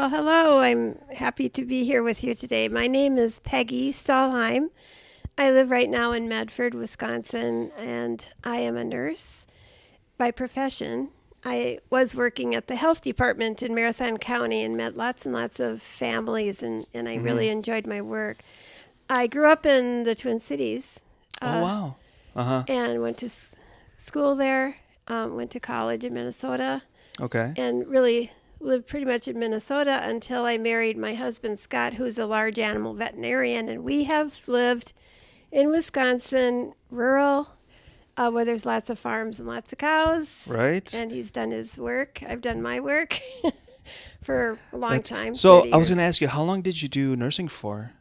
Well, hello. I'm happy to be here with you today. My name is Peggy Stalheim. I live right now in Medford, Wisconsin, and I am a nurse by profession. I was working at the health department in Marathon County and met lots and lots of families, and I really enjoyed my work. I grew up in the Twin Cities Oh, wow. Uh-huh. and went to school there, went to college in Minnesota, Okay. and really lived pretty much in Minnesota until I married my husband, Scott, who's a large animal veterinarian. And we have lived in Wisconsin, rural, where there's lots of farms and lots of cows. Right. And he's done his work. I've done my work for a long time. So 30 I was going to years. ask you, how long did you do nursing for?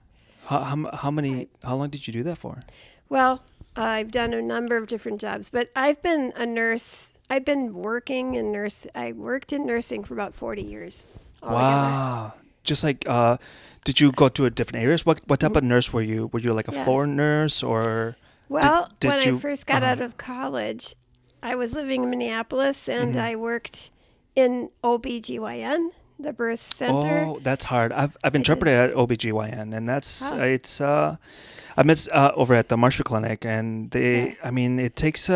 How long did you do that for? Well, I've done a number of different jobs, but I've been a nurse. I've been working in nurse. I worked in nursing for about 40 years altogether. Wow. Just like, did you go to different areas? What type of nurse were you? Were you like a Yes. floor nurse or? Well, did when you- I first got out of college, I was living in Minneapolis and I worked in OBGYN, the birth center. Oh, that's hard. I've interpreted at OBGYN, and that's Oh. it's I met over at the Marshall Clinic, and they I mean it takes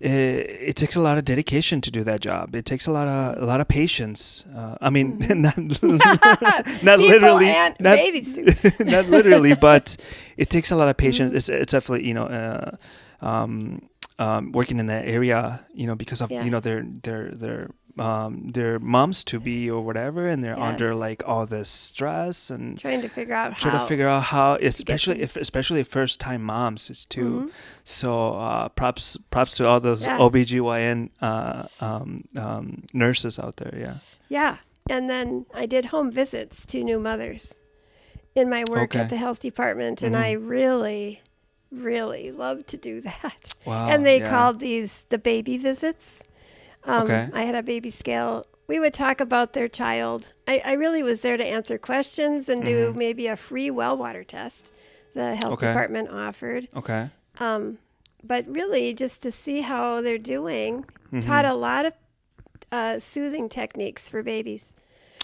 it takes a lot of dedication to do that job. It takes a lot of patience. I mean, not People literally, and not babies too. not literally, but it takes a lot of patience. It's definitely working in that area, because of Yeah. their moms to be or whatever, and they're under Yes. like all this stress and Trying to figure out trying to how. figure out how, things. especially first time moms is too. So props to all those Yeah. OBGYN nurses out there. Yeah. Yeah. And then I did home visits to new mothers in my work Okay. at the health department, and I really, really loved to do that. Wow. And they yeah. called these the baby visits. Okay. I had a baby scale. We would talk about their child. I really was there to answer questions and do maybe a free well water test the health Okay. department offered. Okay. But really just to see how they're doing, taught a lot of soothing techniques for babies.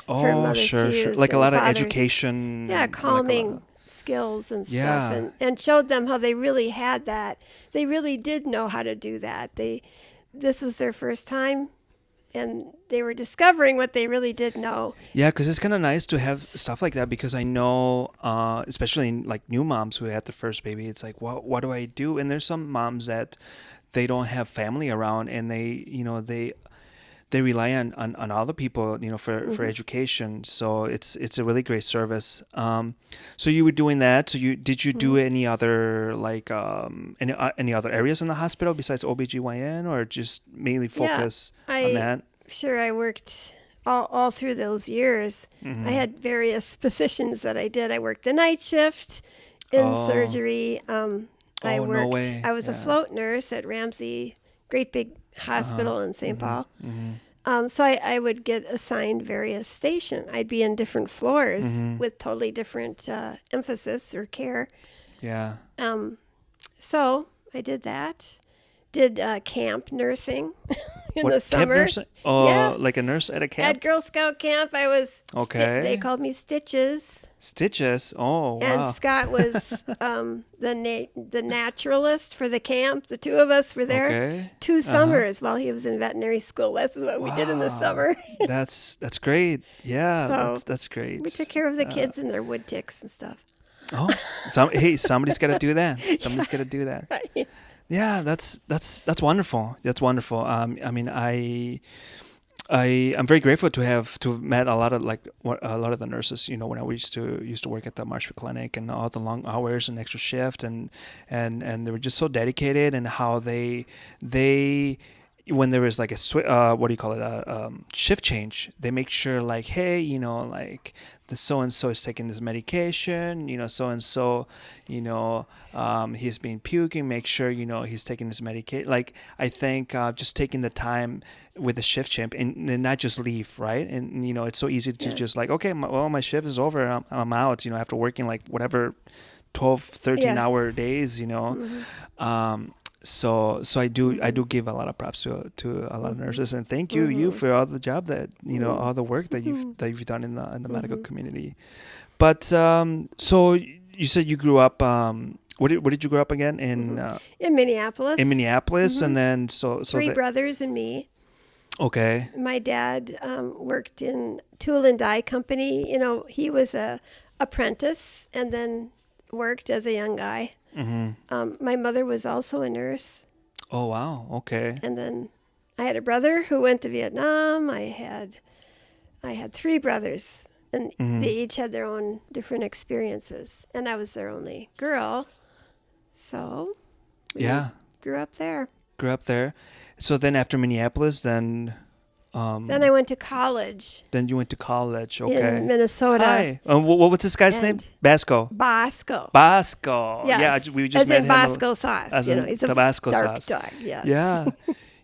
for Oh, mothers to sure. use Like a and lot of fathers. education. Yeah, like a calming lot- skills and Yeah. stuff, and showed them how they really had that. They really did know how to do that. This was their first time, and they were discovering what they really did know. Yeah, because it's kind of nice to have stuff like that, because I know, especially in like new moms who had the first baby, it's like, what do I do? And there's some moms that they don't have family around, and they rely on other people, for education. So it's a really great service. So you were doing that. So did you do any other like any other areas in the hospital besides OBGYN, or just mainly focus on that? Sure, I worked all through those years. I had various positions that I did. I worked the night shift in surgery. I Oh, worked. no way. I was a Yeah. float nurse at Ramsey, great big hospital in St. Paul. So I would get assigned various stations. I'd be in different floors with totally different emphasis or care. Yeah. So I did that. Did camp nursing in the Camp summer. nursing? Oh, Yeah. like a nurse at a camp? At Girl Scout camp, I was. Okay. They called me Stitches, Stitches. Oh, wow. and Scott was the naturalist for the camp. The two of us were there Okay. 2 summers while he was in veterinary school. This is what we did in the summer. That's great. Yeah, So, that's great. We took care of the kids and their wood ticks and stuff. Oh, somebody's got to do that. Somebody's got to do that. Right. Yeah, that's wonderful. That's wonderful. I mean, I'm very grateful to have met a lot of the nurses. When I used to work at the Marshall Clinic, and all the long hours and extra shift, and they were just so dedicated, and how they when there is like a shift change, they make sure like, hey, like the so and so is taking this medication, so and so, he's been puking, make sure he's taking this medication. Like, I think just taking the time with the shift change, and not just leave, right? And it's so easy to just like, okay, my shift is over, I'm out, after working like whatever 12, 13 hour days, So I do give a lot of props to a lot of nurses, and thank you for all the job that all the work that you've done in the medical community. But so you said you grew up. Where did you grow up again? In Minneapolis. In Minneapolis, and then three brothers and me. Okay. My dad worked in tool and die company. He was a apprentice and then worked as a young guy. My mother was also a nurse. Oh wow! Okay. And then I had a brother who went to Vietnam. I had three brothers, and they each had their own different experiences. And I was their only girl, so we grew up there. So then after Minneapolis, then I went to college. Then you went to college, okay. In Minnesota. Hi. What was this guy's name? Bosco. Yes. Yeah, we just as met in him. Bosco sauce. As in he's a Tabasco dark sauce. dog. Yes. Yeah.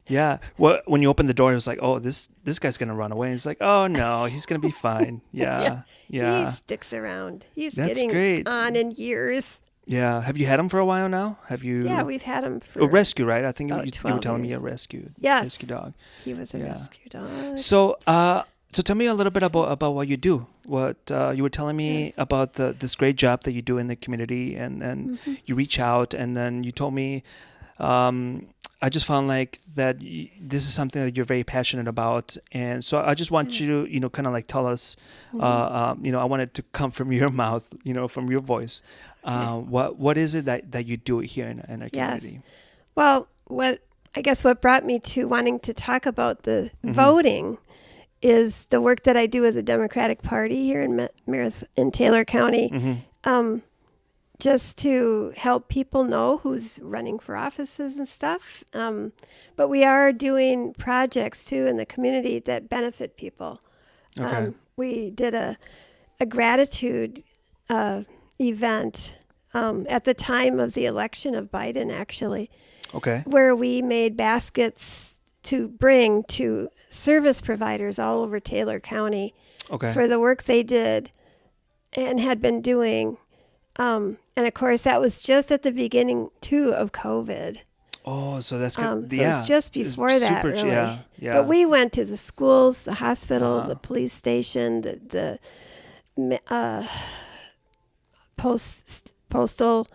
Yeah. Well, when you opened the door, it was like, oh, this guy's going to run away. It's like, oh, no, he's going to be fine. Yeah. He sticks around. He's That's getting great. on in years. Yeah. Have you had him for a while now? Yeah, we've had him for a rescue, right? I think you were telling years. me a rescue. Yes. Rescue dog. He was a rescue dog. So, so tell me a little bit about what you do. What you were telling me about this great job that you do in the community, and you reach out, and then you told me, I just found like that this is something that you're very passionate about, and so I just want you to kind of like tell us. I want it to come from your mouth, from your voice. What is it that you do here in our community? Yes. Well, what brought me to wanting to talk about the voting is the work that I do with the Democratic Party here in Taylor County, just to help people know who's running for offices and stuff. But we are doing projects too in the community that benefit people. Okay. We did a gratitude event at the time of the election of Biden, actually. Okay. Where we made baskets to bring to service providers all over Taylor County for the work they did and had been doing. And of course, that was just at the beginning too of COVID. Oh, so that's good. So it's just before that, really. Yeah. But we went to the schools, the hospital, the police station, the postal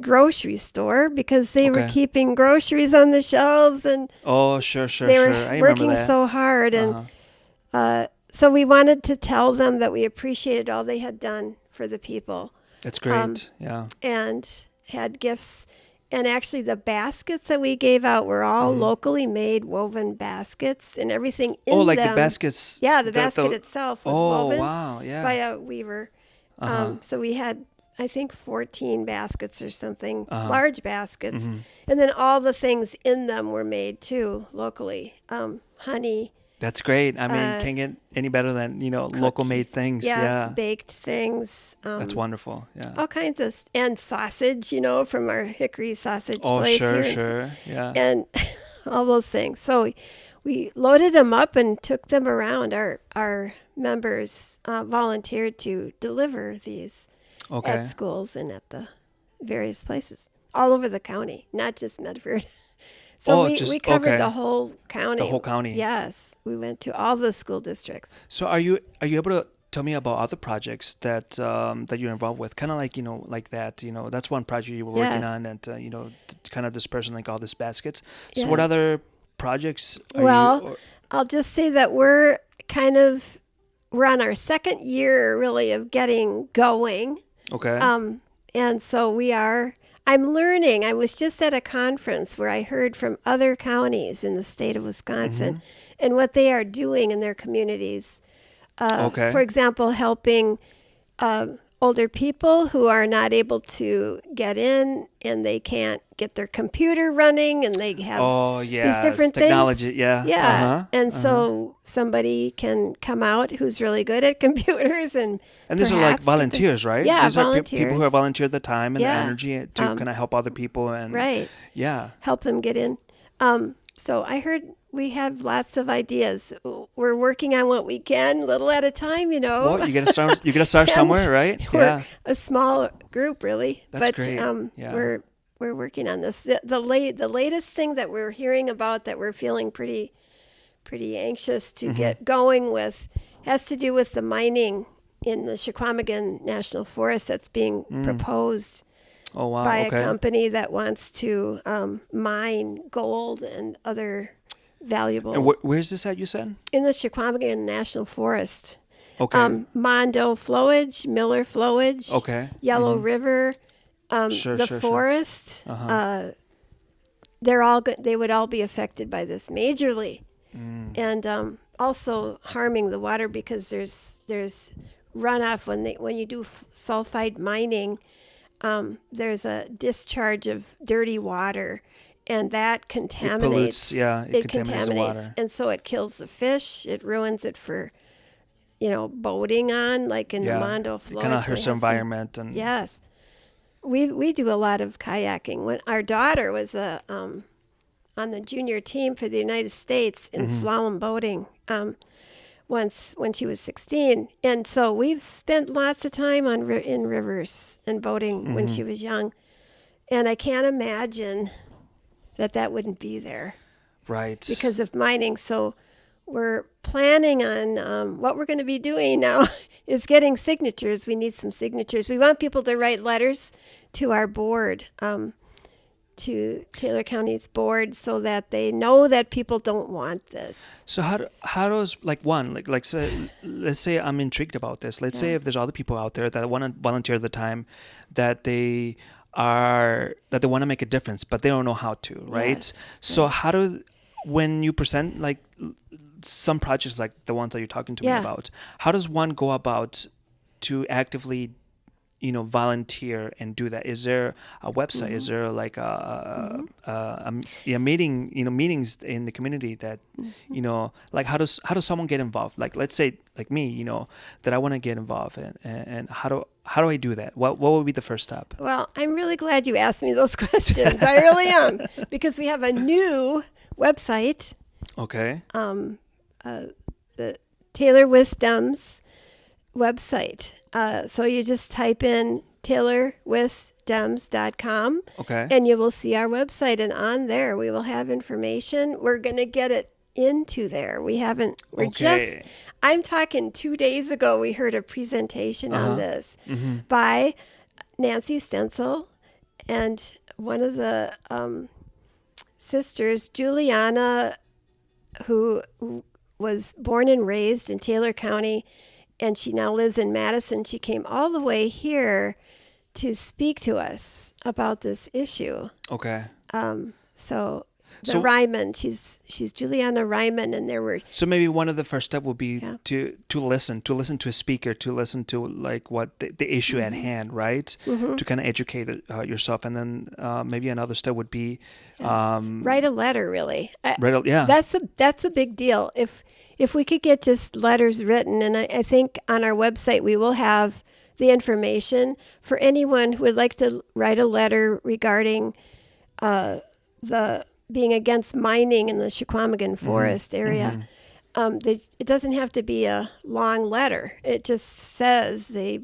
grocery store, because they were keeping groceries on the shelves, and they were working so hard, and so we wanted to tell them that we appreciated all they had done for the people. That's great. And had gifts, and actually the baskets that we gave out were all locally made woven baskets, and everything in them. Oh, like the baskets. Yeah, the basket itself was woven by a weaver. So we had, I think, 14 baskets or something, large baskets. And then all the things in them were made too, locally. Honey. That's great. I mean, can't get any better than, local made things. Yes, baked things. That's wonderful. Yeah. All kinds of, and sausage, from our Hickory sausage place here. Yeah. And all those things. So we loaded them up and took them around. Our members volunteered to deliver these at schools and at the various places all over the county, not just Medford. So we covered the whole county. The whole county. Yes, we went to all the school districts. So are you able to tell me about other projects that you're involved with? Kind of like like that. That's one project you were working on, and to kind of dispersing like all these baskets. So what other projects? I'll just say that we're on our second year really of getting going. Okay. And so I'm learning. I was just at a conference where I heard from other counties in the state of Wisconsin and what they are doing in their communities. For example, helping older people who are not able to get in, and they can't get their computer running, and they have these different technology, things. And so somebody can come out who's really good at computers, and these are like volunteers, right? Yeah, these volunteers. Are people who have volunteered the time and the energy to kind of help other people and help them get in. So I heard we have lots of ideas. We're working on what we can, little at a time, Well, you got to start somewhere, right? We're a small group, really. That's great. We're we're working on this. The latest thing that we're hearing about that we're feeling pretty anxious to get going with has to do with the mining in the Chequamegon National Forest that's being proposed by a company that wants to mine gold and other valuable. And where's this at, you said? In the Chequamegon National Forest. Okay. Mondo flowage, Miller flowage, Yellow River, forest. They would all be affected by this majorly, and also harming the water because there's runoff when you do sulfide mining. There's a discharge of dirty water, and that contaminates. It contaminates the water, and so it kills the fish. It ruins it for boating on, like in the Mondo flowage. It kind of hurts the environment. And yes, we do a lot of kayaking. When our daughter was on the junior team for the United States in slalom boating once when she was 16, and so we've spent lots of time in rivers and boating when she was young, and I can't imagine that wouldn't be there, right? Because of mining. So we're planning on what we're going to be doing now is getting signatures. We need some signatures. We want people to write letters to our board, to Taylor County's board, so that they know that people don't want this. So how does let's say I'm intrigued about this. Let's say if there's other people out there that want to volunteer the time, that they want to make a difference, but they don't know how to, right? Yes. So when you present like some projects like the ones that you're talking to me about, how does one go about to actively volunteer and do that? Is there a website? Is there like a meeting, meetings in the community that, like how does someone get involved? Like, let's say like me, that I want to get involved and how do I do that? What would be the first step? Well, I'm really glad you asked me those questions. I really am, because we have a new website. Okay. The Taylor Wisdom's website. So you just type in taylorwisdoms.com, and you will see our website. And on there, we will have information. We're going to get it into there. I'm talking 2 days ago, we heard a presentation on this by Nancy Stencil and one of the sisters, Juliana, who was born and raised in Taylor County, and she now lives in Madison. She came all the way here to speak to us about this issue. Okay. Ryman, she's Juliana Ryman, and there were. So maybe one of the first step would be to listen to a speaker, to listen to like what the issue at hand, right? To kind of educate yourself, and then maybe another step would be write a letter. Really, that's a big deal. If we could get just letters written, and I think on our website we will have the information for anyone who would like to write a letter regarding the being against mining in the Chequamegon Forest area. It doesn't have to be a long letter. It just says they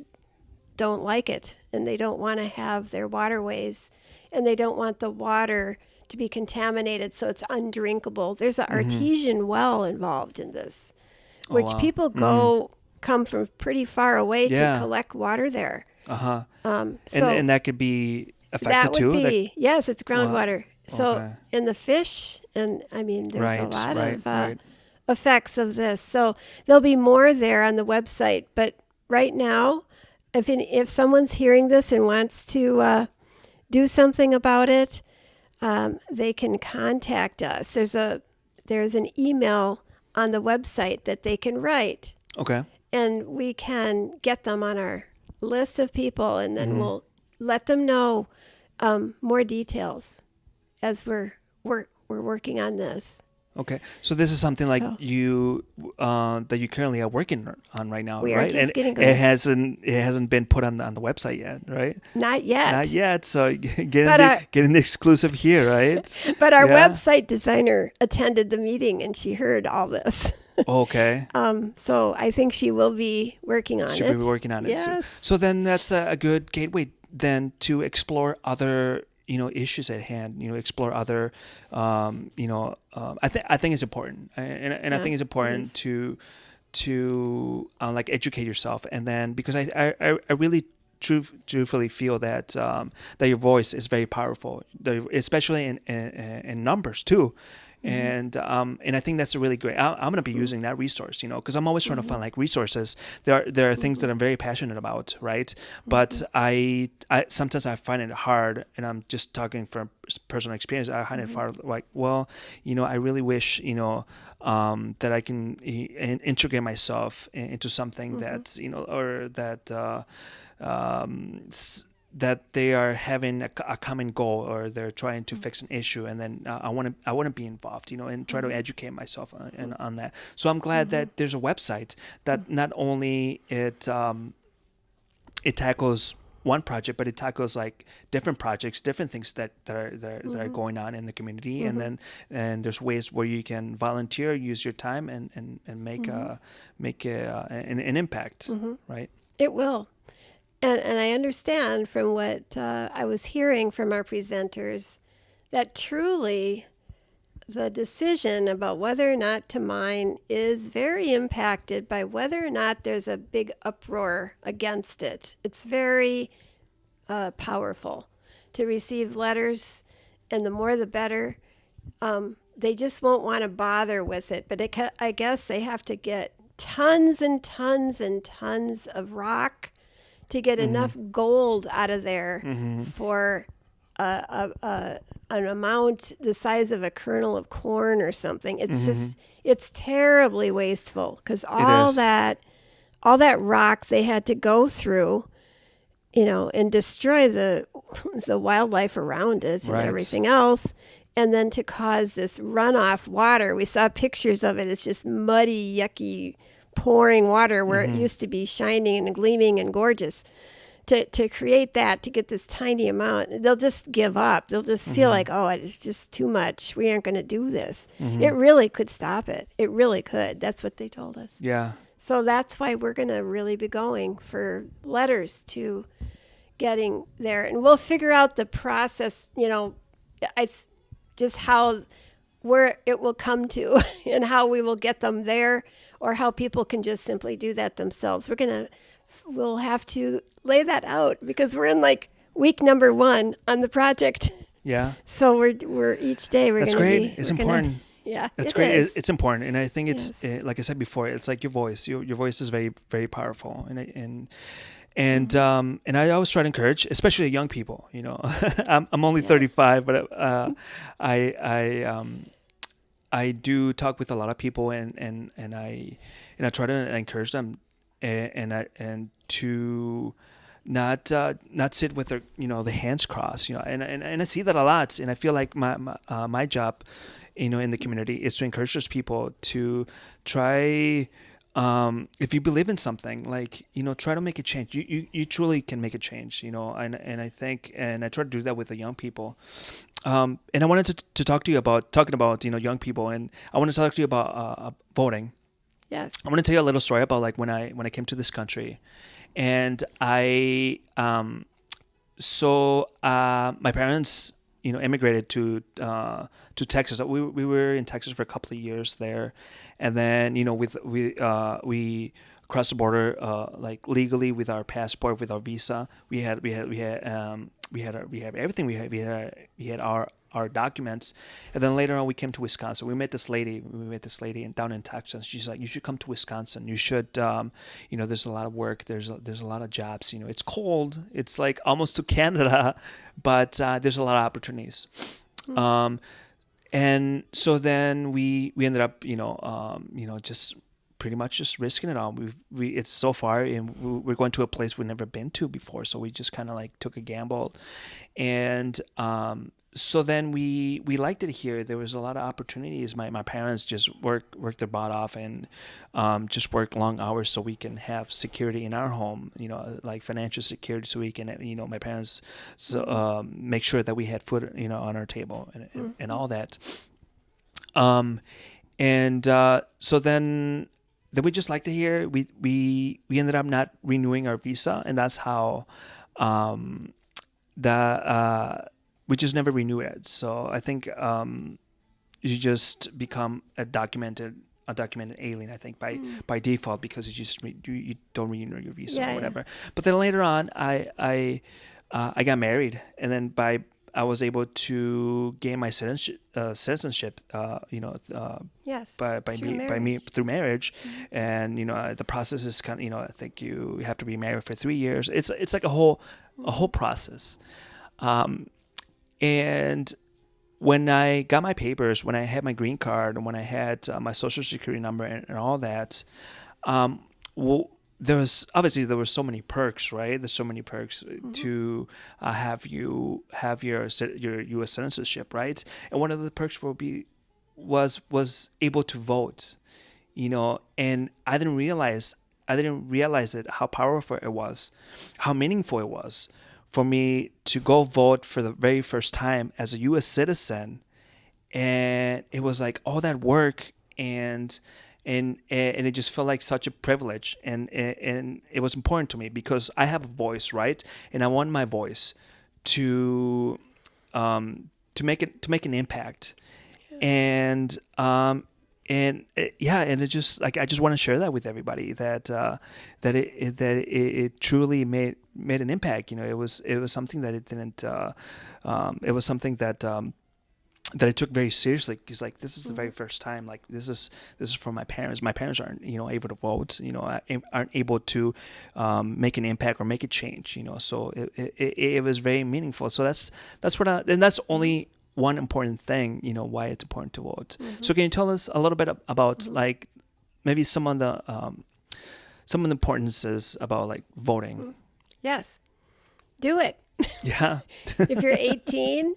don't like it, and they don't want to have their waterways, and they don't want the water to be contaminated so it's undrinkable. There's an artesian well involved in this, which people come from pretty far away to collect water there. And that could be affected too? Yes, it's groundwater. So in the fish, and I mean, there's a lot of effects of this. So there'll be more there on the website. But right now, if someone's hearing this and wants to do something about it, they can contact us. There's an email on the website that they can write. Okay. And we can get them on our list of people, and then we'll let them know more details as we're working on this. Okay, so this is something like you that you currently are working on right now, we right? Are just and getting going. It hasn't been put on the website yet, right? Not yet. So getting the exclusive here, right? But our website designer attended the meeting, and she heard all this. Okay. So I think she will be working on it. She'll be working on it. Yes. So then that's a good gateway then to explore other issues at hand, explore other, I think it's important, and I think it's important to like educate yourself, and then because I really truthfully feel that that your voice is very powerful, especially in numbers too. And I think that's a really great. I'm going to be using that resource, because I'm always trying to find like resources. There are things that I'm very passionate about, right? But I sometimes I find it hard, and I'm just talking from personal experience. I find it hard, like, well, I really wish, that I can integrate myself into something that's, or that. That they are having a common goal, or they're trying to fix an issue, and then I want to be involved, and try to educate myself on that. So I'm glad that there's a website that not only it tackles one project, but it tackles like different projects, different things that are going on in the community, and there's ways where you can volunteer, use your time, and make an impact, right? It will. And I understand from what I was hearing from our presenters that truly the decision about whether or not to mine is very impacted by whether or not there's a big uproar against it. It's very powerful to receive letters, and the more the better. They just won't want to bother with it, but I guess they have to get tons and tons and tons of rock to get enough gold out of there for an amount the size of a kernel of corn or something. It's just, it's terribly wasteful, because all that rock they had to go through, and destroy the wildlife around it and everything else. And then to cause this runoff water, we saw pictures of it. It's just muddy, yucky, pouring water where it used to be shining and gleaming and gorgeous. To create that, to get this tiny amount, they'll just give up. They'll just feel like, oh, it's just too much. We aren't going to do this. It really could stop it. It really could. That's what they told us. Yeah. So that's why we're going to really be going for letters to getting there. And we'll figure out the process, just where it will come to and how we will get them there, or how people can just simply do that themselves. We'll have to lay that out, because we're in like week number 1 on the project. Yeah. So we're each day we're going to be. That's great. It's important. That's great. It's important, and I think it's like I said before. It's like your voice. Your voice is very, very powerful, and I always try to encourage, especially young people. I'm only 35, but I do talk with a lot of people, and I try to encourage them, and to not sit with their the hands crossed, and I see that a lot, and I feel like my job in the community is to encourage those people to try, if you believe in something, like try to make a change. You truly can make a change, and I think, and I try to do that with the young people. And I wanted to talk to you about young people, and I want to talk to you about voting. Yes. I want to tell you a little story about like when I came to this country, and my parents immigrated to Texas. We were in Texas for a couple of years there, and then we crossed the border like legally with our passport, with our visa. We had everything. We had our documents, and then later on we came to Wisconsin. We met this lady down in Texas. She's like, you should come to Wisconsin. You should, there's a lot of work. There's a lot of jobs. It's cold. It's like almost to Canada, but there's a lot of opportunities. And so then we ended up, just pretty much just risking it all. It's so far, and we're going to a place we've never been to before. So we just kind of like took a gamble, and so then we liked it here. There was a lot of opportunities. My parents just worked their butt off, and just work long hours so we can have security in our home, like financial security, so we can, my parents make sure that we had food, on our table, and all that. So then we just liked it here. We ended up not renewing our visa, and that's how we just never renew it. So I think you just become a documented alien, I think, by default, because you don't renew your visa or whatever. But then later on, I got married, and then I was able to gain my citizenship. Through marriage, and the process is kind of, I think you have to be married for 3 years. It's like a whole process, and when I got my papers, when I had my green card, and when I had my social security number and all that, there were so many perks, right? There's so many perks to have your U.S. citizenship, right? And one of the perks was able to vote, and I didn't realize it, how powerful it was, how meaningful it was for me to go vote for the very first time as a U.S. citizen. And it was like all that work, and it just felt like such a privilege, and it was important to me because I have a voice, right? And I want my voice to make an impact, and it just like, I just want to share that with everybody, that it truly made an impact. It was something that it didn't. It was something that I took very seriously, because like, this is the very first time. Like, this is for my parents. My parents aren't able to vote. Aren't able to make an impact or make a change. So it was very meaningful. So that's what and that's only one important thing, why it's important to vote. So can you tell us a little bit about like maybe some of the importances about like voting? Yes, do it. Yeah. If you're 18,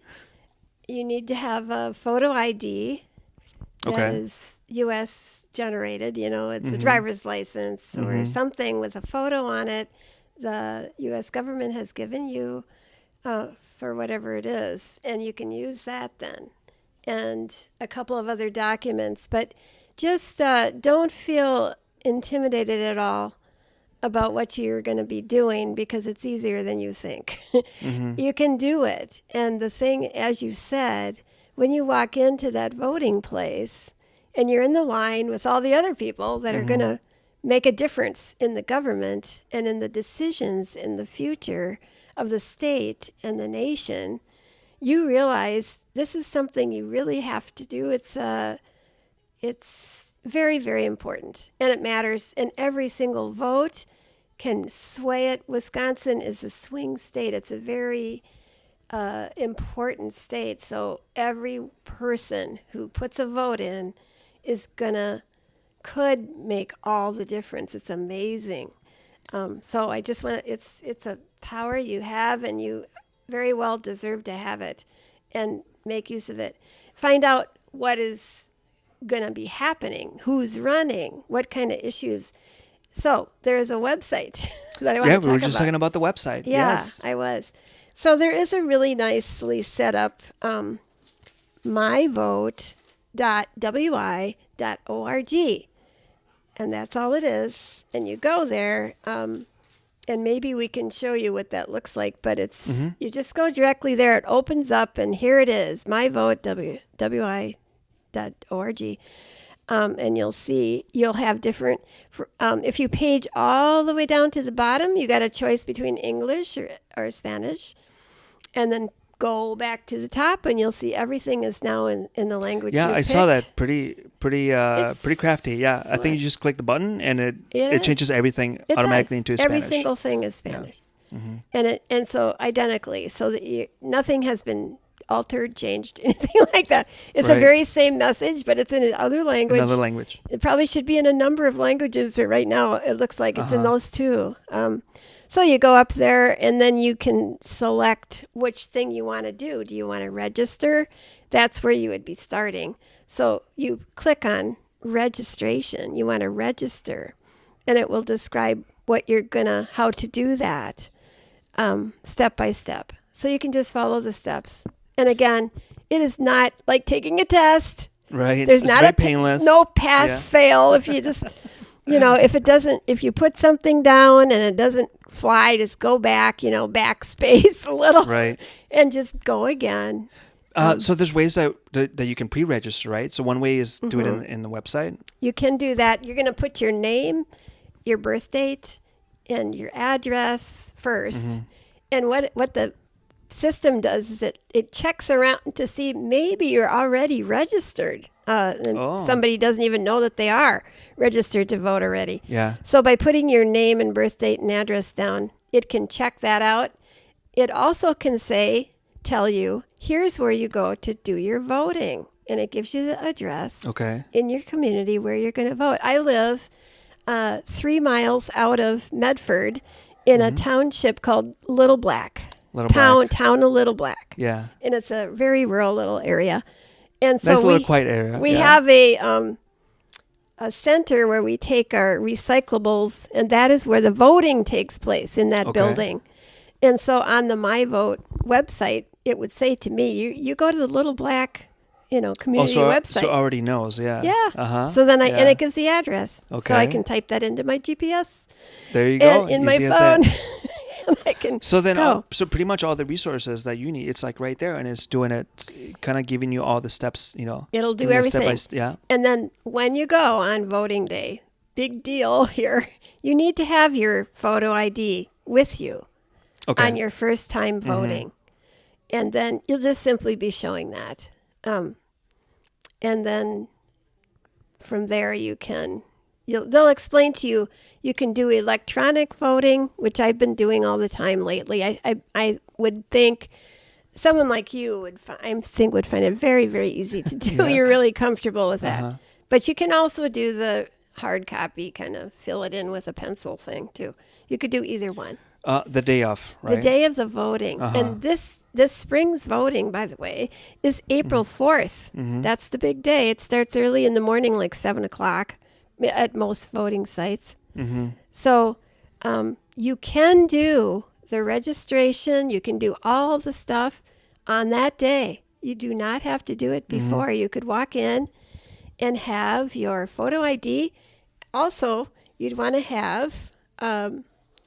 you need to have a photo ID that is U.S. generated. It's a driver's license or something with a photo on it. The U.S. government has given you for whatever it is, and you can use that then, and a couple of other documents. But just don't feel intimidated at all about what you're going to be doing, because it's easier than you think. You can do it. And the thing, as you said, when you walk into that voting place and you're in the line with all the other people that are going to make a difference in the government and in the decisions in the future of the state and the nation, you realize this is something you really have to do. It's very, very important, and it matters. And every single vote can sway it. Wisconsin is a swing state. It's a very important state. So every person who puts a vote in could make all the difference. It's amazing. So I just want to, it's a power you have, and you very well deserve to have it, and make use of it. Find out what is going to be happening, who's running, what kind of issues. So there is a website that I want to talk about. Yeah, we were just talking about the website. Yeah, yes. I was. So there is a really nicely set up myvote.wi.gov. And that's all it is. And you go there, and maybe we can show you what that looks like. But it's you just go directly there. It opens up, and here it is, myvote.wi.gov. And you'll have different, if you page all the way down to the bottom, you got a choice between English or Spanish, and then go back to the top, and you'll see everything is now in the language you picked. picked. Saw that. Pretty crafty. Yeah, I think you just click the button, and it changes everything automatically into Spanish. Every single thing is Spanish. Yeah. And so identically, so that nothing has been altered, changed, anything like that. It's a very same message, but it's in another language. Another language. It probably should be in a number of languages, but right now it looks like it's in those two. So you go up there, and then you can select which thing you want to do. Do you want to register? That's where you would be starting. So you click on registration. You want to register, and it will describe how to do that step by step. So you can just follow the steps. And again, it is not like taking a test. Right. There's it's not very painless. No pass fail. If you just, if you put something down and it doesn't fly, just go back, backspace a little, Right. and just go again. So there's ways that you can pre-register, right? So one way is do it in the website. You can do that. You're going to put your name, your birth date, and your address first. And what the system does is it checks around to see maybe you're already registered. And somebody doesn't even know that they are registered to vote already. Yeah. So by putting your name and birth date and address down, it can check that out. It also can tell you, here's where you go to do your voting. And it gives you the address in your community where you're going to vote. I live 3 miles out of Medford in a township called Little Black. Town of Little Black. Yeah. And it's a very rural little area. And so nice little quiet area. We have a center where we take our recyclables, and that is where the voting takes place in that building. And so on the My Vote website, it would say to me, you go to the Little Black, community website. So already knows, yeah. Yeah. So then and it gives the address. Okay. So I can type that into my GPS. There you go. In my phone. And I can so then, go. So pretty much all the resources that you need, it's like right there, and it's doing it, kind of giving you all the steps, It'll do everything. Yeah. And then when you go on voting day, big deal here, you need to have your photo ID with you on your first time voting. And then you'll just simply be showing that. And then from there they'll explain to you, you can do electronic voting, which I've been doing all the time lately. I would think someone like you would find it very, very easy to do. You're really comfortable with that. But you can also do the hard copy, kind of fill it in with a pencil thing too. You could do either one. The day of, right? The day of the voting. And this spring's voting, by the way, is April 4th. That's the big day. It starts early in the morning, like 7 o'clock at most voting sites. So you can do the registration. You can do all the stuff on that day. You do not have to do it before. You could walk in and have your photo ID. Also, you'd want to have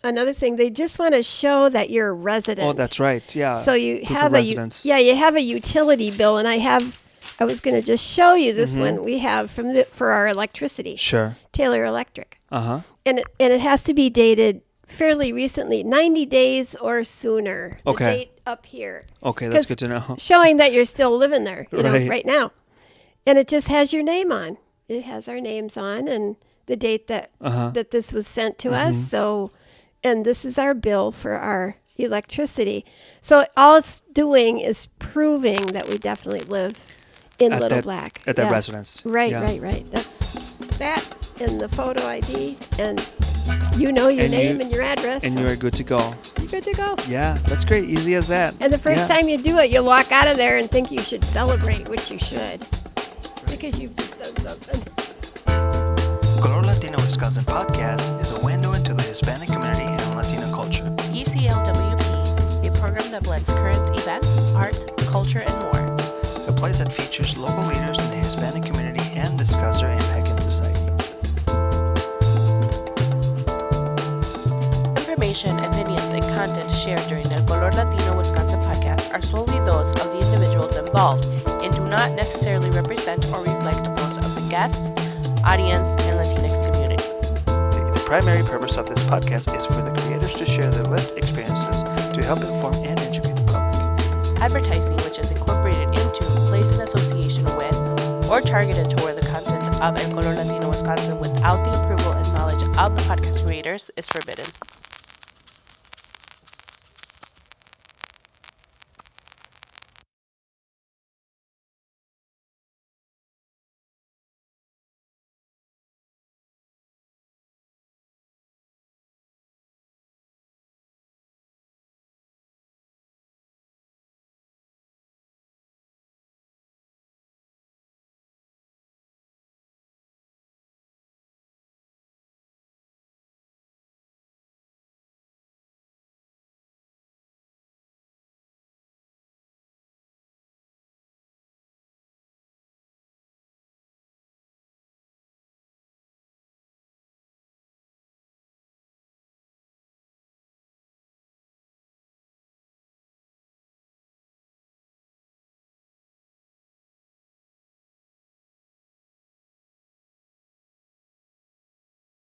another thing. They just want to show that you're a resident. Oh, that's right. Yeah. So you Proof have of residence. you have a utility bill, and I was going to just show you this one we have for our electricity. Sure. Taylor Electric. And it has to be dated fairly recently, 90 days or sooner. The date up here. Okay, that's good to know. Showing that you're still living there, Right. right now. And it just has your name on. It has our names on and the date that this was sent to us. So, and this is our bill for our electricity. So all it's doing is proving that we definitely live in Little Black. At that residence. Right. That's that and the photo ID and your name and your address. And you're good to go. You're good to go. Yeah, that's great. Easy as that. And the first time you do it, you'll walk out of there and think you should celebrate, which you should. Because you've just done something. Color Latino Wisconsin podcast is a window into the Hispanic community and Latino culture. ECLWP, a program that blends current events, art, culture, and more. A place that features local leaders in the Hispanic community and discuss their impact in society. Information, opinions, and content shared during the Color Latino Wisconsin podcast are solely those of the individuals involved and do not necessarily represent or reflect those of the guests, audience, and Latinx community. The primary purpose of this podcast is for the creators to share their lived experiences to help inform and educate the public. Advertising, which is incorporated into, placed in association with, or targeted toward the content of El Color Latino Wisconsin without the approval and knowledge of the podcast creators is forbidden.